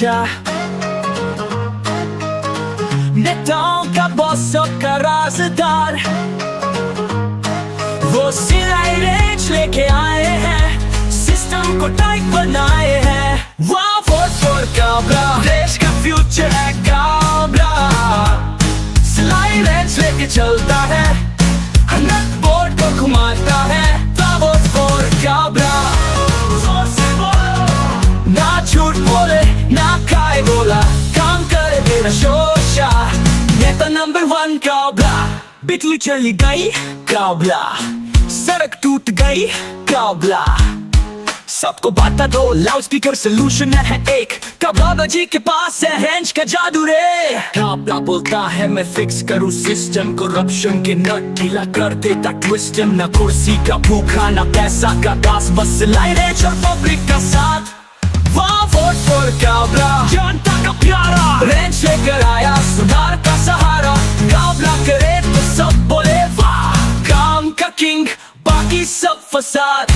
राजा, नेताओं का बॉस का राज़दार, वो सिलाई रेंज लेके आए हैं, सिस्टम को टाइट बनाए हैं। वाह फोर काबरा, देश का फ्यूचर है काबरा, सिलाई रेंज लेके चलता है, नट बोर्ड को घुमाता है। वाह फोर काबरा, ना झूठ बोले ना खाए बोला, काम करे बिना शोशा, नेता नंबर 1 काबला। बिजली चली गई काबला, सड़क टूट गई काबला, सबको बांटा दो लाउड स्पीकर, सोल्यूशन है एक, काबला जी के पास है रेंज का जादू रे। काबला बोलता है मैं फिक्स करूँ सिस्टम, करप्शन के नट ढीला कर देता ट्विस्ट, ना कुर्सी का भूखा ना पैसा का दास, बस सिलाई रेंज और पब्लिक का साथ। वाह फोर काबला, जनता का प्यारा, रेंज लेकर आया सुधार का सहारा, काबला करे तो सब बोले वाह, काम का किंग बाकी सब फसाद।